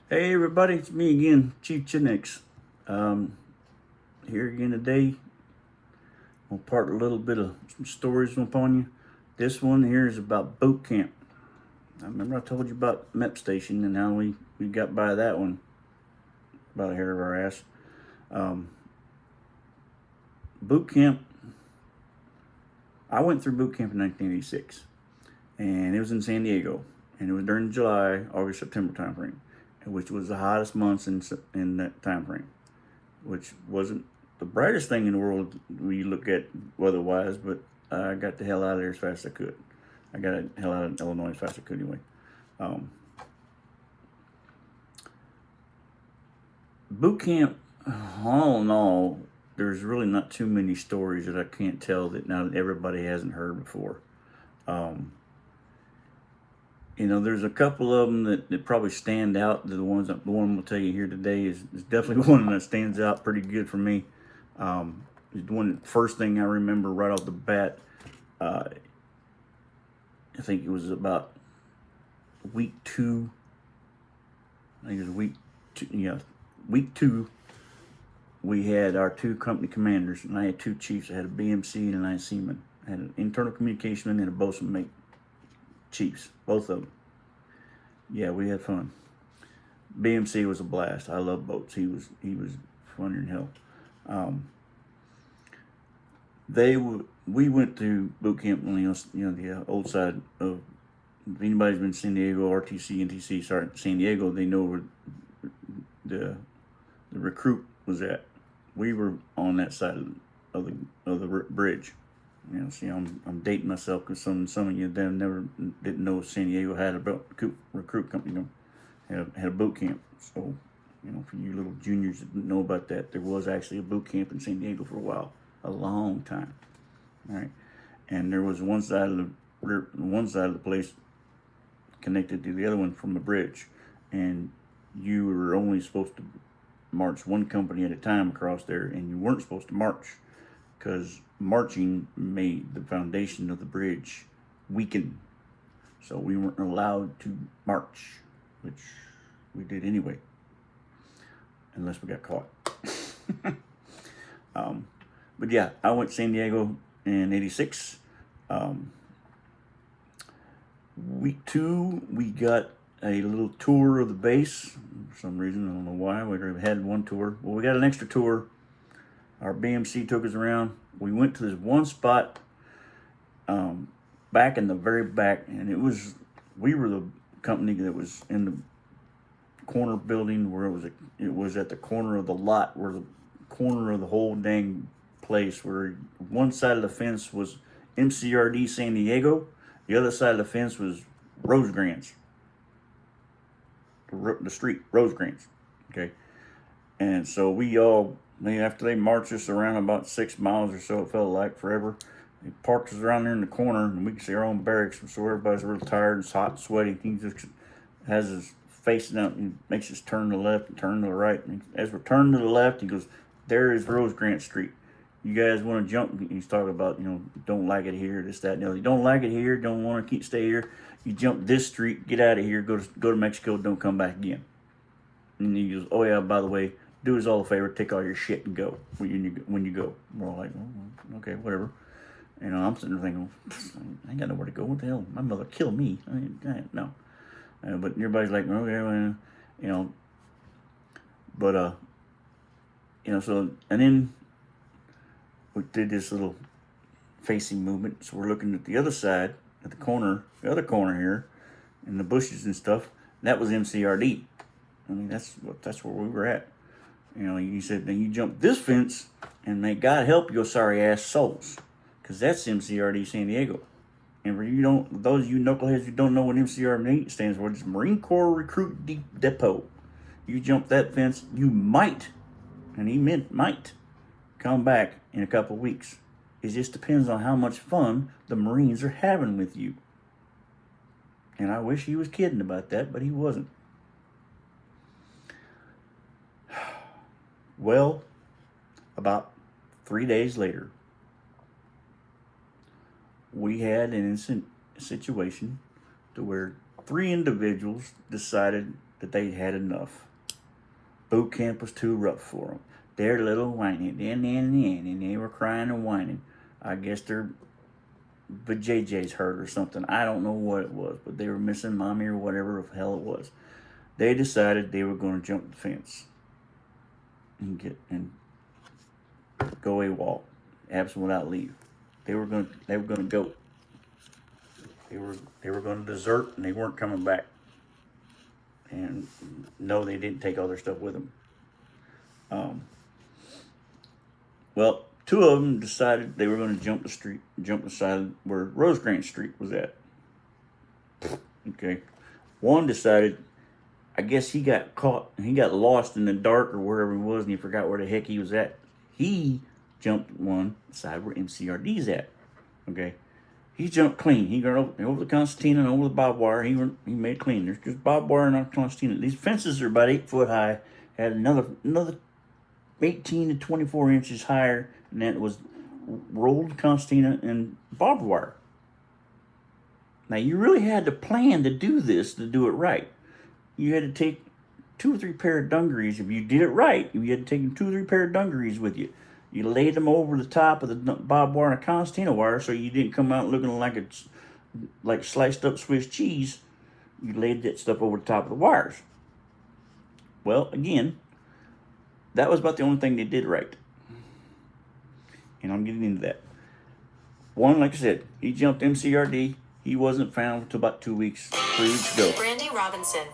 Hey everybody, it's me again, Chief Chinix. Um, Here again today. I'll part a little bit of some stories upon you. This one here is about boot camp. I remember I told you about MEP station and how we got by that one about a hair of our ass. Um, Boot camp. I went through boot camp in 1986, and it was in San Diego, and it was during July, August, September time frame, which was the hottest months in that time frame, which wasn't the brightest thing in the world when you look at weather-wise, but I got the hell out of there as fast as I could. I got the hell out of Illinois as fast as I could anyway. Um, Boot camp, all in all, there's really not too many stories that I can't tell that now that everybody hasn't heard before. Um, there's a couple of them that probably stand out. The one I'm going to tell you here today is definitely one that stands out pretty good for me. The one first thing I remember right off the bat. Uh, I think it was about week two. I think it was week two. Yeah, week two. We had our two company commanders, and I had two chiefs. I had a BMC and I had a seaman. I had an internal communication man and a bosun mate. Chiefs, both of them. Yeah, we had fun. BMC was a blast. I love boats. He was funnier than hell. Um, we went to boot camp on the old side of. If anybody's been to San Diego, RTC, NTC, sorry, San Diego, they know where the the recruit was at. We were on that side of the bridge. See, I'm dating myself because some of you then never didn't know San Diego had a recruit company, had a boot camp. So, for you little juniors that didn't know about that, there was actually a boot camp in San Diego for a while, a long time. All right, and there was one side of the place connected to the other one from the bridge, and you were only supposed to march one company at a time across there, and you weren't supposed to march because marching made the foundation of the bridge weaken. So we weren't allowed to march, which we did anyway, unless we got caught. um, but yeah, I went to San Diego in '86. Um, Week two, we got a little tour of the base. For some reason, I don't know why. We had one tour. Well, we got an extra tour. Our BMC took us around. We went to this one spot back in the very back, and we were the company that was in the corner building where it was at the corner of the lot, where the corner of the whole dang place, where one side of the fence was MCRD San Diego, the other side of the fence was Rosecrans, the street Rosecrans. Okay, and so after they marched us around about 6 miles or so, it felt like forever. They parked us around there in the corner, and we could see our own barracks. So everybody's real tired and hot and sweaty. He just has his facing out and makes us turn to the left and turn to the right. And as we're turning to the left, he goes, "There is Rosecrans Street. You guys want to jump?" He's talking about, don't like it here, this, that, and the other. You don't like it here, don't want to stay here. You jump this street, get out of here, go to Mexico, don't come back again. And he goes, "Oh yeah, by the way, do us all a favor, take all your shit and go when you go." We're all like, "Oh, okay, whatever." I'm sitting there thinking, I ain't got nowhere to go. What the hell? My mother killed me. No. But everybody's like, "Okay, well, you know." But so and then we did this little facing movement. So we're looking at the other side, at the other corner here, in the bushes and stuff. That was MCRD. I mean, that's where we were at. He said, "Then you jump this fence, and may God help your sorry ass souls, because that's MCRD San Diego." And for those of you knuckleheads who don't know what MCRD stands for, it's Marine Corps Recruit Depot. You jump that fence, you might, and he meant might, come back in a couple of weeks. It just depends on how much fun the Marines are having with you. And I wish he was kidding about that, but he wasn't. Well, about 3 days later, we had an instant situation to where three individuals decided that they had enough. Boot camp was too rough for them. They're a little whiny, and they were crying and whining. I guess their JJ's hurt or something. I don't know what it was, but they were missing mommy or whatever the hell it was. They decided they were going to jump the fence and go AWOL, absent without leave. They were going to go. They were going to desert, and they weren't coming back. And no, they didn't take all their stuff with them. Well, two of them decided they were going to jump the side where Rosecrans Street was at. Okay. One decided, I guess he got caught, he got lost in the dark or wherever he was, and he forgot where the heck he was at. He jumped one side where MCRD's at. Okay. He jumped clean. He got over the concertina and over the barbed wire. He made clean. There's just barbed wire and not concertina. These fences are about 8 foot high. Had another 18 to 24 inches higher, and that was rolled concertina and barbed wire. Now, you really had to plan to do this to do it right. You had to take 2 or 3 pair of dungarees. If you did it right, you had to take 2 or 3 pair of dungarees with you. You laid them over the top of the barbed wire and concertina wire so you didn't come out looking like sliced up Swiss cheese. You laid that stuff over the top of the wires. Well, again, that was about the only thing they did right. And I'm getting into that. One, like I said, he jumped MCRD. He wasn't found until about 3 weeks ago. Brandy Robinson.